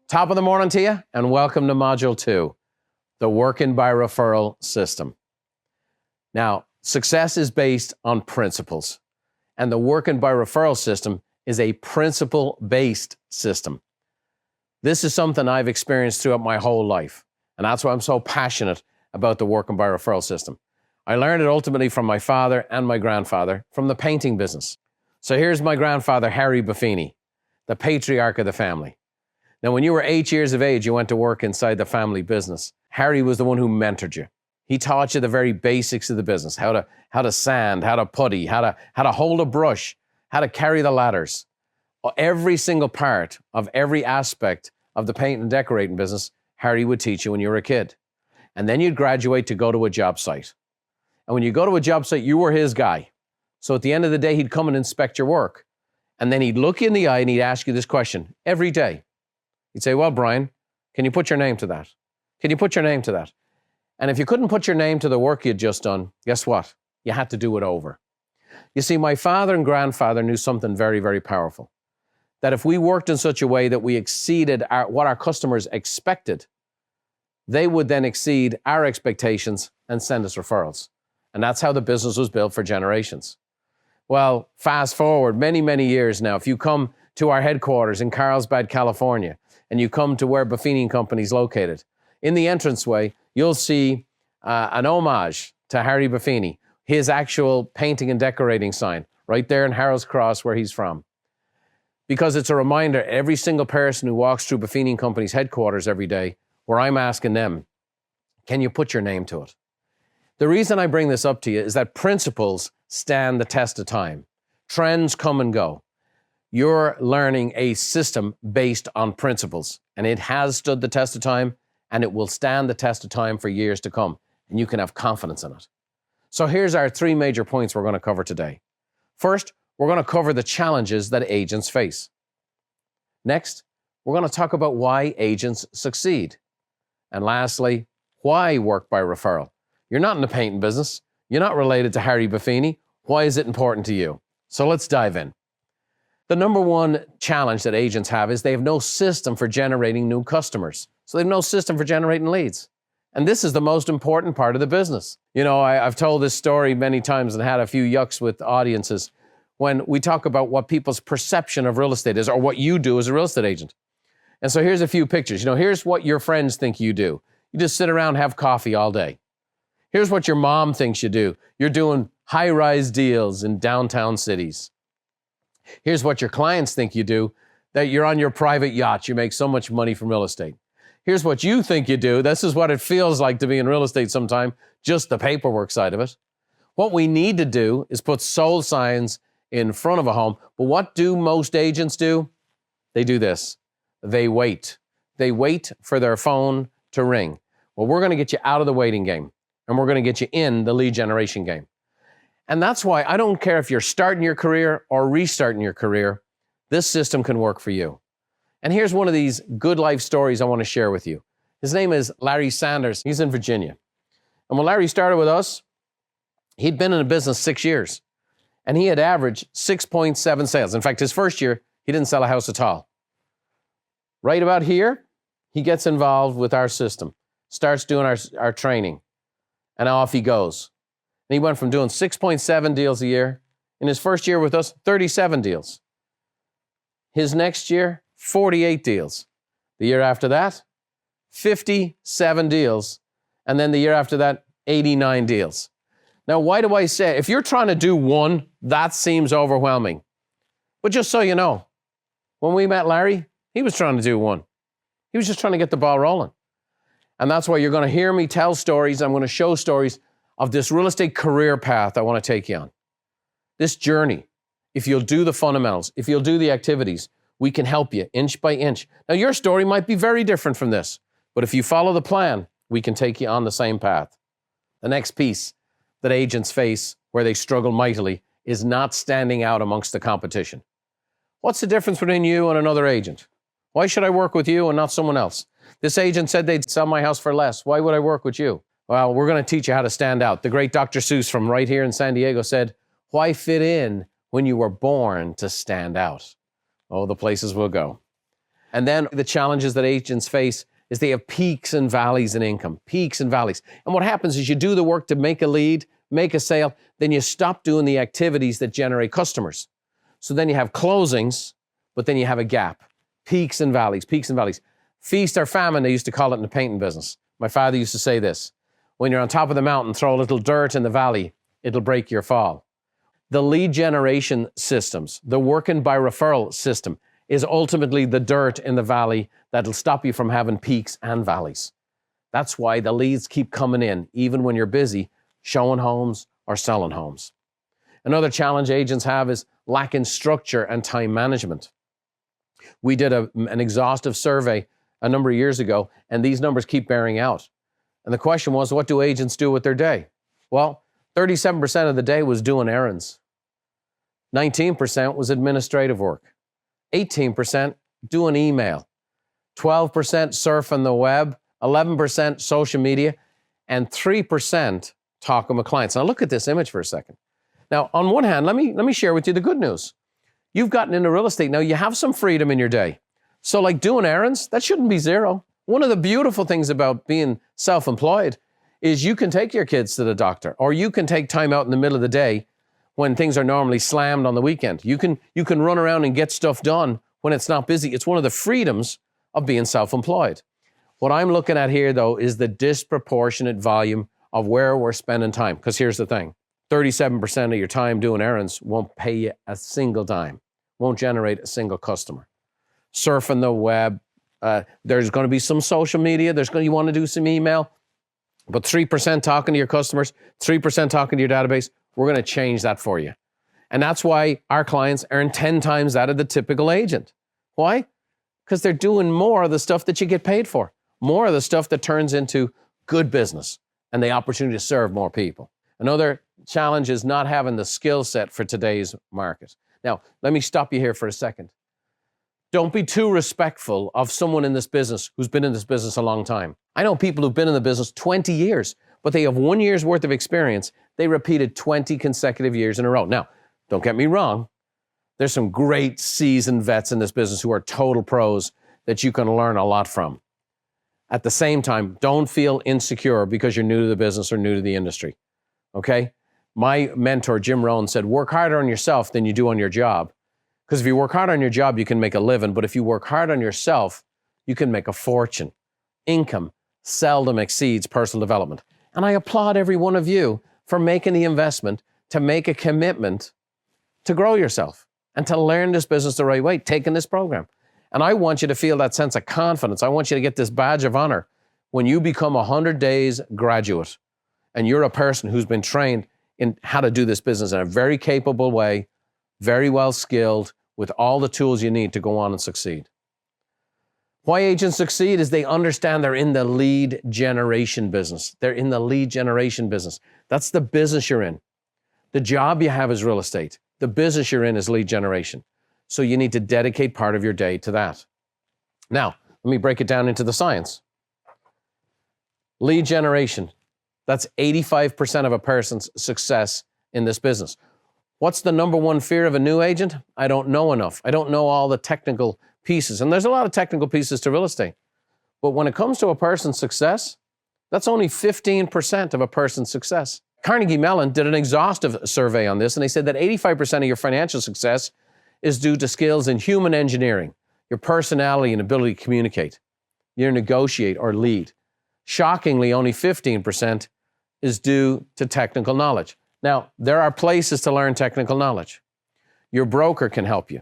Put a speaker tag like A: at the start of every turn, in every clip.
A: Top of the morning to you, and welcome to Module 2, the Working by Referral System. Now, success is based on principles, and the Working by Referral System is a principle-based system. This is something I've experienced throughout my whole life, and that's why I'm so passionate about the Working by Referral System. I learned it ultimately from my father and my grandfather from the painting business. So here's my grandfather, Harry Buffini, the patriarch of the family. Now, when you were 8 years of age, you went to work inside the family business. Harry was the one who mentored you. He taught you the very basics of the business, how to sand, how to putty, how to hold a brush, how to carry the ladders. Every single part of every aspect of the paint and decorating business, Harry would teach you when you were a kid. And then you'd graduate to go to a job site. And when you go to a job site, you were his guy. So at the end of the day, he'd come and inspect your work. And then he'd look you in the eye and he'd ask you this question every day. He'd say, well, Brian, can you put your name to that? Can you put your name to that? And if you couldn't put your name to the work you'd just done, guess what? You had to do it over. You see, my father and grandfather knew something very, very powerful. That if we worked in such a way that we exceeded what our customers expected, they would then exceed our expectations and send us referrals. And that's how the business was built for generations. Well, fast forward many, many years now, if you come to our headquarters in Carlsbad, California, and you come to where Buffini & Company is located, in the entranceway, you'll see an homage to Harry Buffini, his actual painting and decorating sign, right there in Harold's Cross where he's from. Because it's a reminder, every single person who walks through Buffini & Company's headquarters every day, where I'm asking them, can you put your name to it? The reason I bring this up to you is that principles stand the test of time. Trends come and go. You're learning a system based on principles, and it has stood the test of time, and it will stand the test of time for years to come, and you can have confidence in it. So here's our three major points we're going to cover today. First, we're going to cover the challenges that agents face. Next, we're going to talk about why agents succeed. And lastly, why work by referral? You're not in the painting business. You're not related to Harry Buffini. Why is it important to you? So let's dive in. The number one challenge that agents have is they have no system for generating new customers. So they have no system for generating leads. And this is the most important part of the business. You know, I've told this story many times and had a few yucks with audiences when we talk about what people's perception of real estate is or what you do as a real estate agent. And so here's a few pictures. You know, here's what your friends think you do. You just sit around and have coffee all day. Here's what your mom thinks you do. You're doing high-rise deals in downtown cities. Here's what your clients think you do, that you're on your private yacht. You make so much money from real estate. Here's what you think you do. This is what it feels like to be in real estate sometime, just the paperwork side of it. What we need to do is put sold signs in front of a home. But what do most agents do? They do this. They wait. They wait for their phone to ring. Well, we're going to get you out of the waiting game, and we're going to get you in the lead generation game. And that's why I don't care if you're starting your career or restarting your career, this system can work for you. And here's one of these good life stories I want to share with you. His name is Larry Sanders. He's in Virginia. And when Larry started with us, he'd been in the business 6 years. And he had averaged 6.7 sales. In fact, his first year, he didn't sell a house at all. Right about here, he gets involved with our system, starts doing our training, and off he goes. And he went from doing 6.7 deals a year. In his first year with us, 37 deals. His next year, 48 deals. The year after that, 57 deals. And then the year after that, 89 deals. Now, why do I say, if you're trying to do one, that seems overwhelming. But just so you know, when we met Larry, he was trying to do one. He was just trying to get the ball rolling. And that's why you're going to hear me tell stories. I'm going to show stories of this real estate career path I want to take you on. This journey, if you'll do the fundamentals, if you'll do the activities, we can help you inch by inch. Now, your story might be very different from this, but if you follow the plan, we can take you on the same path. The next piece that agents face where they struggle mightily is not standing out amongst the competition. What's the difference between you and another agent? Why should I work with you and not someone else? This agent said they'd sell my house for less. Why would I work with you? Well, we're going to teach you how to stand out. The great Dr. Seuss from right here in San Diego said, why fit in when you were born to stand out? Oh, the places we'll go. And then the challenges that agents face is they have peaks and valleys in income, peaks and valleys. And what happens is you do the work to make a lead, make a sale, then you stop doing the activities that generate customers. So then you have closings, but then you have a gap. Peaks and valleys, peaks and valleys. Feast or famine, they used to call it in the painting business. My father used to say this: when you're on top of the mountain, throw a little dirt in the valley, it'll break your fall. The lead generation systems, the working by referral system, is ultimately the dirt in the valley that'll stop you from having peaks and valleys. That's why the leads keep coming in, even when you're busy showing homes or selling homes. Another challenge agents have is lacking structure and time management. We did an exhaustive survey a number of years ago, and these numbers keep bearing out. And the question was, what do agents do with their day? Well, 37% of the day was doing errands. 19% was administrative work. 18% doing email. 12% surfing the web. 11% social media. And 3% talking with clients. Now look at this image for a second. Now, on one hand, let me share with you the good news. You've gotten into real estate. Now, you have some freedom in your day. So like doing errands, that shouldn't be zero. One of the beautiful things about being self-employed is you can take your kids to the doctor, or you can take time out in the middle of the day when things are normally slammed on the weekend. You can run around and get stuff done when it's not busy. It's one of the freedoms of being self-employed. What I'm looking at here, though, is the disproportionate volume of where we're spending time. Because here's the thing. 37% of your time doing errands won't pay you a single dime, won't generate a single customer. Surfing the web, there's going to be some social media, you want to do some email, but 3% talking to your customers, 3% talking to your database, we're going to change that for you. And that's why our clients earn 10 times that of the typical agent. Why? Because they're doing more of the stuff that you get paid for, more of the stuff that turns into good business and the opportunity to serve more people. Another challenge is not having the skill set for today's market. Now, let me stop you here for a second. Don't be too respectful of someone in this business who's been in this business a long time. I know people who've been in the business 20 years, but they have 1 year's worth of experience. They repeated 20 consecutive years in a row. Now, don't get me wrong. There's some great seasoned vets in this business who are total pros that you can learn a lot from. At the same time, don't feel insecure because you're new to the business or new to the industry. Okay? My mentor, Jim Rohn, said, work harder on yourself than you do on your job. Because if you work hard on your job, you can make a living. But if you work hard on yourself, you can make a fortune. Income seldom exceeds personal development. And I applaud every one of you for making the investment to make a commitment to grow yourself and to learn this business the right way, taking this program. And I want you to feel that sense of confidence. I want you to get this badge of honor when you become a 100 days graduate and you're a person who's been trained in how to do this business in a very capable way, very well skilled, with all the tools you need to go on and succeed. Why agents succeed is they understand they're in the lead generation business. They're in the lead generation business. That's the business you're in. The job you have is real estate. The business you're in is lead generation. So you need to dedicate part of your day to that. Now, let me break it down into the science. Lead generation. That's 85% of a person's success in this business. What's the number one fear of a new agent? I don't know enough. I don't know all the technical pieces. And there's a lot of technical pieces to real estate. But when it comes to a person's success, that's only 15% of a person's success. Carnegie Mellon did an exhaustive survey on this, and they said that 85% of your financial success is due to skills in human engineering, your personality and ability to communicate, you negotiate or lead. Shockingly, only 15% is due to technical knowledge. Now, there are places to learn technical knowledge. Your broker can help you.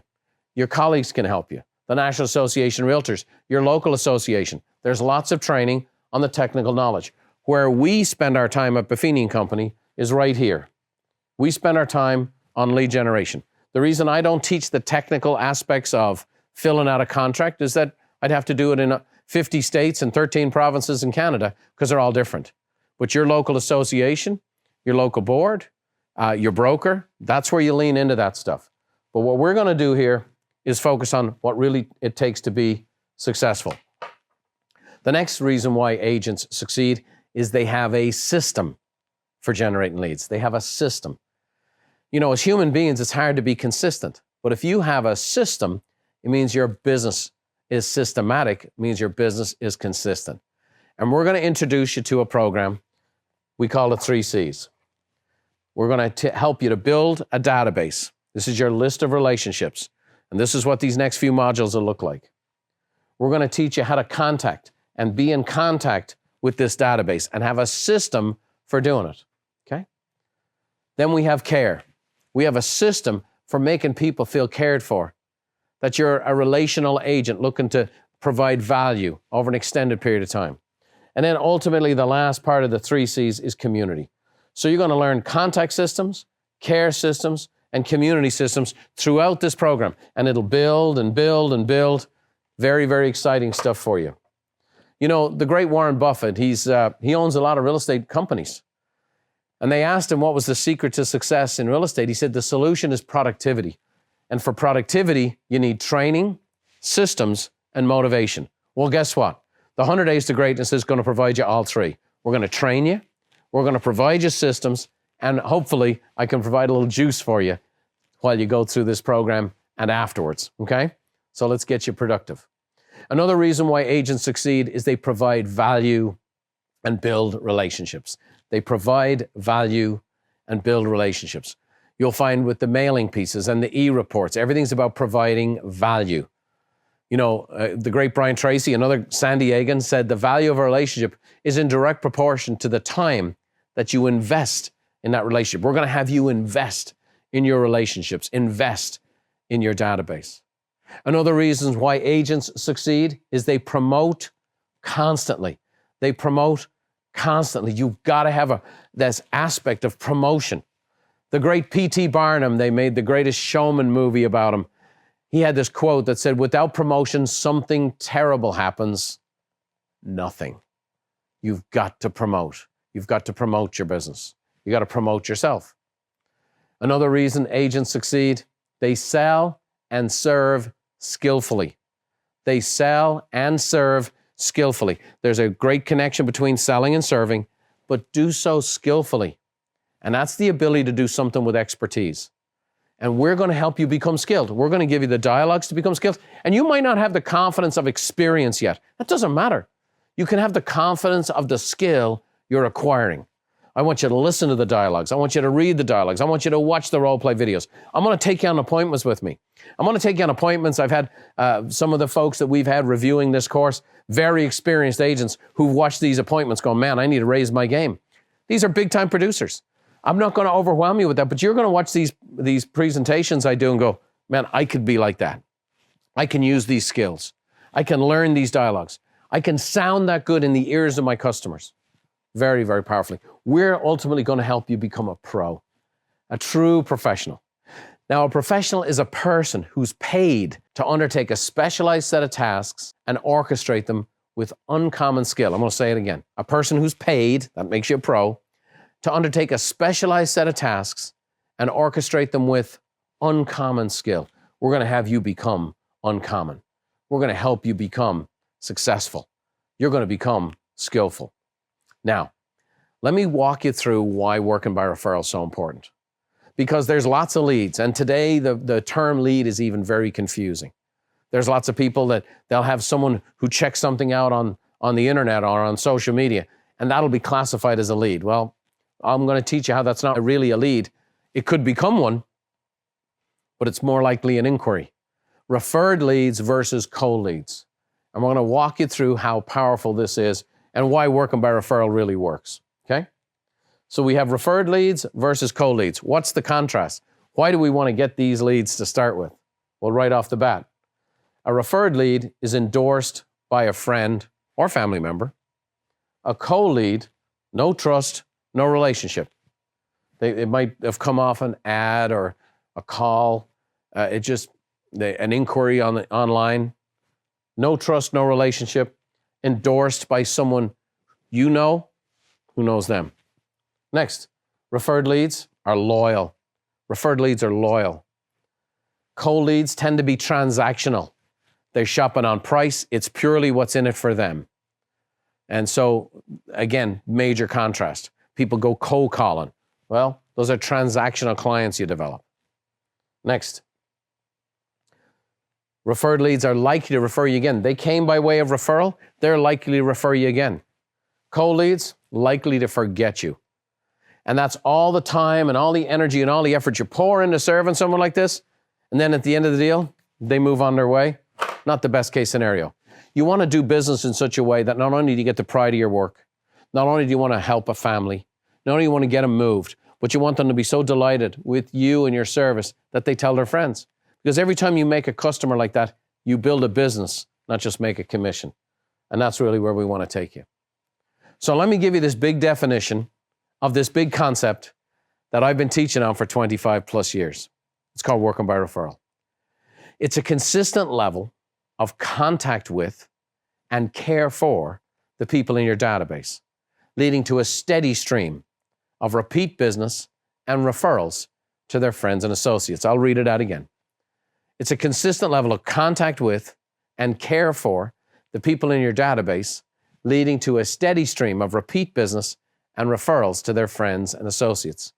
A: Your colleagues can help you. The National Association of Realtors, your local association. There's lots of training on the technical knowledge. Where we spend our time at Buffini & Company is right here. We spend our time on lead generation. The reason I don't teach the technical aspects of filling out a contract is that I'd have to do it in 50 states and 13 provinces in Canada because they're all different. But your local association, your local board, your broker, that's where you lean into that stuff. But what we're going to do here is focus on what really it takes to be successful. The next reason why agents succeed is they have a system for generating leads. They have a system. You know, as human beings, it's hard to be consistent. But if you have a system, it means your business is systematic, means your business is consistent. And we're going to introduce you to a program. We call it 3 C's. We're going to help you to build a database. This is your list of relationships. And this is what these next few modules will look like. We're going to teach you how to contact and be in contact with this database and have a system for doing it, okay? Then we have care. We have a system for making people feel cared for, that you're a relational agent looking to provide value over an extended period of time. And then ultimately, the last part of the 3 C's is community. So you're going to learn contact systems, care systems, and community systems throughout this program. And it'll build and build and build. Very, very exciting stuff for you. You know, the great Warren Buffett, he owns a lot of real estate companies. And they asked him what was the secret to success in real estate. He said the solution is productivity. And for productivity, you need training, systems, and motivation. Well, guess what? The 100 Days to Greatness is going to provide you all 3. We're going to train you, we're going to provide you systems, and hopefully I can provide a little juice for you while you go through this program and afterwards, okay? So let's get you productive. Another reason why agents succeed is they provide value and build relationships. They provide value and build relationships. You'll find with the mailing pieces and the e-reports, everything's about providing value. You know, the great Brian Tracy, another San Diegan, said the value of a relationship is in direct proportion to the time that you invest in that relationship. We're going to have you invest in your relationships, invest in your database. Another reason why agents succeed is they promote constantly. They promote constantly. You've got to have this aspect of promotion. The great P.T. Barnum, they made the Greatest Showman movie about him. He had this quote that said, without promotion, something terrible happens. Nothing. You've got to promote. You've got to promote your business. You got to promote yourself. Another reason agents succeed, they sell and serve skillfully. They sell and serve skillfully. There's a great connection between selling and serving, but do so skillfully. And that's the ability to do something with expertise. And we're going to help you become skilled. We're going to give you the dialogues to become skilled. And you might not have the confidence of experience yet. That doesn't matter. You can have the confidence of the skill you're acquiring. I want you to listen to the dialogues. I want you to read the dialogues. I want you to watch the role play videos. I'm going to take you on appointments with me. I'm going to take you on appointments. I've had some of the folks that we've had reviewing this course, very experienced agents who've watched these appointments going, man, I need to raise my game. These are big time producers. I'm not going to overwhelm you with that, but you're going to watch these presentations I do and go, man, I could be like that. I can use these skills. I can learn these dialogues. I can sound that good in the ears of my customers. Very, very powerfully. We're ultimately going to help you become a pro, a true professional. Now, a professional is a person who's paid to undertake a specialized set of tasks and orchestrate them with uncommon skill. I'm going to say it again. A person who's paid, that makes you a pro, to undertake a specialized set of tasks and orchestrate them with uncommon skill. We're going to have you become uncommon. We're going to help you become successful. You're going to become skillful. Now, let me walk you through why working by referral is so important. Because there's lots of leads, and today the term lead is even very confusing. There's lots of people that they'll have someone who checks something out on the internet or on social media, and that'll be classified as a lead. Well, I'm going to teach you how that's not really a lead. It could become one, but it's more likely an inquiry. Referred leads versus cold leads. I'm going to walk you through how powerful this is and why working by referral really works, okay? So we have referred leads versus cold leads. What's the contrast? Why do we want to get these leads to start with? Well, right off the bat, a referred lead is endorsed by a friend or family member. A cold lead, no trust, no relationship. It might have come off an ad or a call. An inquiry online. No trust, no relationship. Endorsed by someone you know who knows them. Next, referred leads are loyal. Referred leads are loyal. Cold leads tend to be transactional. They're shopping on price. It's purely what's in it for them. And so, again, major contrast. People go cold calling. Well, those are transactional clients you develop. Next, Referred leads are likely to refer you again. They came by way of referral, they're likely to refer you again. Cold leads, likely to forget you. And that's all the time and all the energy and all the effort you pour into serving someone like this. And then at the end of the deal, they move on their way. Not the best case scenario. You want to do business in such a way that not only do you get the pride of your work, not only do you want to help a family, not only do you want to get them moved, but you want them to be so delighted with you and your service that they tell their friends. Because every time you make a customer like that, you build a business, not just make a commission. And that's really where we want to take you. So let me give you this big definition of this big concept that I've been teaching on for 25 plus years. It's called working by referral. It's a consistent level of contact with and care for the people in your database, leading to a steady stream of repeat business and referrals to their friends and associates. I'll read it out again. It's a consistent level of contact with and care for the people in your database, leading to a steady stream of repeat business and referrals to their friends and associates.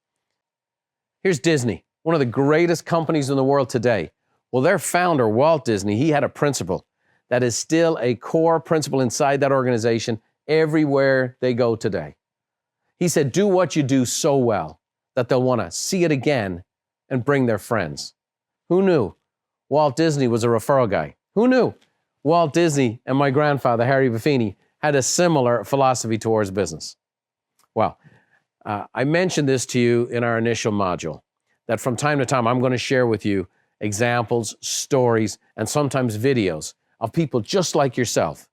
A: Here's Disney, one of the greatest companies in the world today. Well, their founder, Walt Disney, he had a principle that is still a core principle inside that organization everywhere they go today. He said, do what you do so well that they'll want to see it again and bring their friends. Who knew Walt Disney was a referral guy? Who knew Walt Disney and my grandfather, Harry Buffini, had a similar philosophy towards business? Well, I mentioned this to you in our initial module, that from time to time, I'm going to share with you examples, stories, and sometimes videos of people just like yourself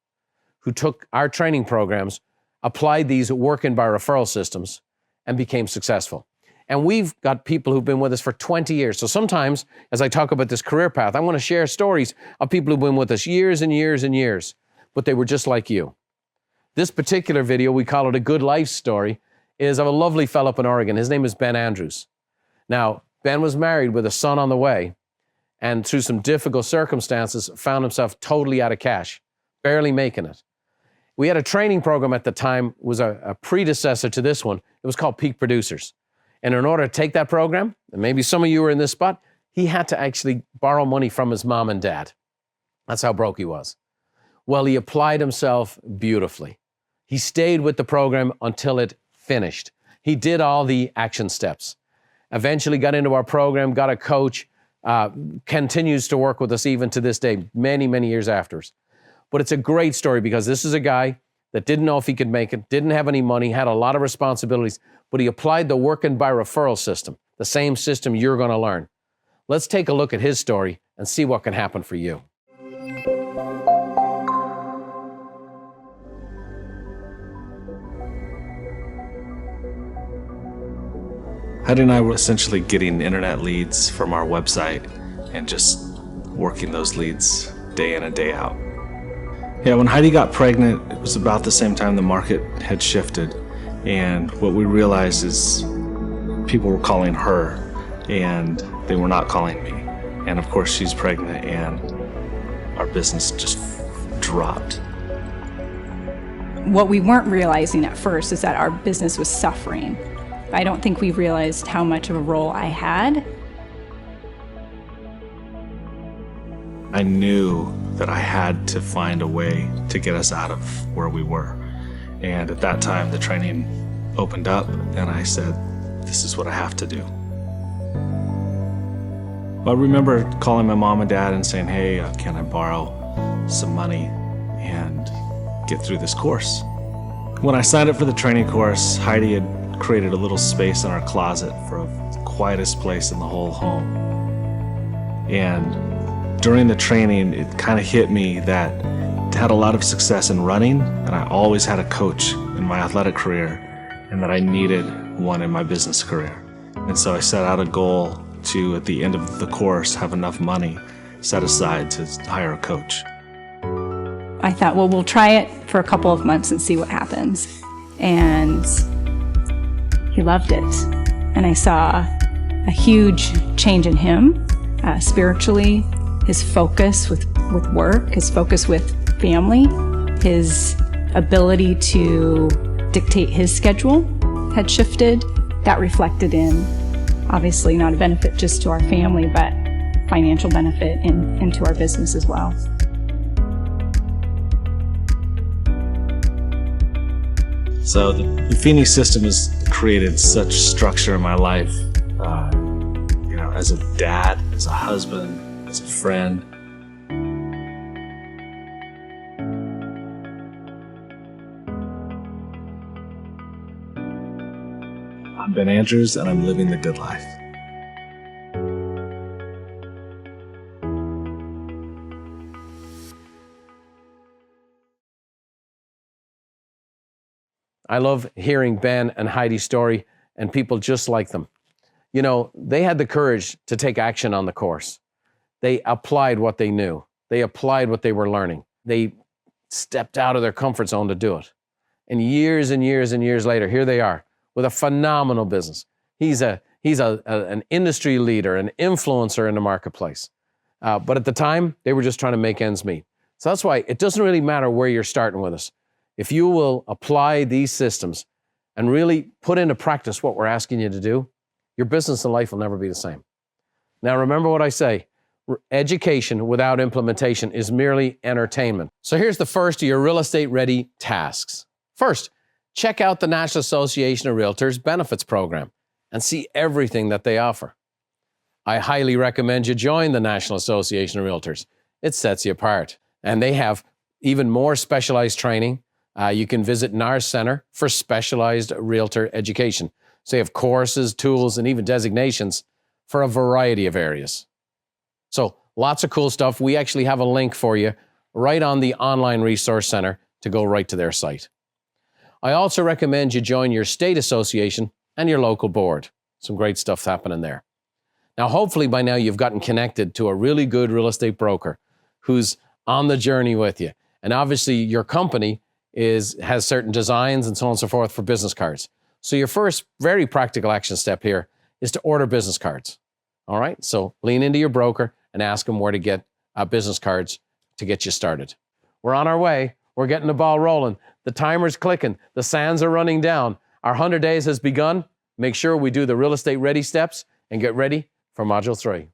A: who took our training programs, applied these working by referral systems, and became successful. And we've got people who've been with us for 20 years. So sometimes, as I talk about this career path, I want to share stories of people who've been with us years and years and years, but they were just like you. This particular video, we call it a good life story, is of a lovely fellow up in Oregon. His name is Ben Andrews. Now, Ben was married with a son on the way, and through some difficult circumstances, found himself totally out of cash, barely making it. We had a training program at the time, was a predecessor to this one. It was called Peak Producers. And in order to take that program, and maybe some of you were in this spot, he had to actually borrow money from his mom and dad. That's how broke he was. Well, he applied himself beautifully. He stayed with the program until it finished. He did all the action steps. Eventually got into our program, got a coach, continues to work with us even to this day, many, many years afterwards. But it's a great story because this is a guy that didn't know if he could make it, didn't have any money, had a lot of responsibilities, but he applied the working by referral system, the same system you're going to learn. Let's take a look at his story and see what can happen for you.
B: Heidi and I were essentially getting internet leads from our website and just working those leads day in and day out. Yeah, when Heidi got pregnant, it was about the same time the market had shifted, and what we realized is people were calling her and they were not calling me. And of course she's pregnant and our business just dropped.
C: What we weren't realizing at first is that our business was suffering. I don't think we realized how much of a role I had.
B: I knew that I had to find a way to get us out of where we were. And at that time, the training opened up and I said, this is what I have to do. I remember calling my mom and dad and saying, hey, can I borrow some money and get through this course? When I signed up for the training course, Heidi had created a little space in our closet for the quietest place in the whole home. And during the training, it kind of hit me that I had a lot of success in running, and I always had a coach in my athletic career, and that I needed one in my business career. And so I set out a goal to, at the end of the course, have enough money set aside to hire a coach.
C: I thought, well, we'll try it for a couple of months and see what happens. And he loved it. And I saw a huge change in him, spiritually, his focus with work, his focus with family, his ability to dictate his schedule had shifted. That reflected in, obviously not a benefit just to our family, but financial benefit into our business as well.
B: So the Feeney system has created such structure in my life, as a dad, as a husband, as a friend. I'm Ben Andrews, and I'm living the good life.
A: I love hearing Ben and Heidi's story and people just like them. They had the courage to take action on the course. They applied what they knew. They applied what they were learning. They stepped out of their comfort zone to do it. And years and years and years later, here they are with a phenomenal business. He's an industry leader, an influencer in the marketplace. But at the time, they were just trying to make ends meet. So that's why it doesn't really matter where you're starting with us. If you will apply these systems and really put into practice what we're asking you to do, your business and life will never be the same. Now, remember what I say, education without implementation is merely entertainment. So here's the first of your real estate ready tasks. First, check out the National Association of Realtors Benefits Program and see everything that they offer. I highly recommend you join the National Association of Realtors. It sets you apart. And they have even more specialized training. You can visit NAR Center for specialized realtor education. So you have courses, tools, and even designations for a variety of areas. So lots of cool stuff. We actually have a link for you right on the online resource center to go right to their site. I also recommend you join your state association and your local board. Some great stuff happening there. Now, hopefully by now you've gotten connected to a really good real estate broker who's on the journey with you. And obviously your company has certain designs and so on and so forth for business cards. So your first very practical action step here is to order business cards. All right, so lean into your broker and ask them where to get business cards to get you started. We're on our way. We're getting the ball rolling. The timer's clicking. The sands are running down. Our 100 days has begun. Make sure we do the real estate ready steps and get ready for Module 3.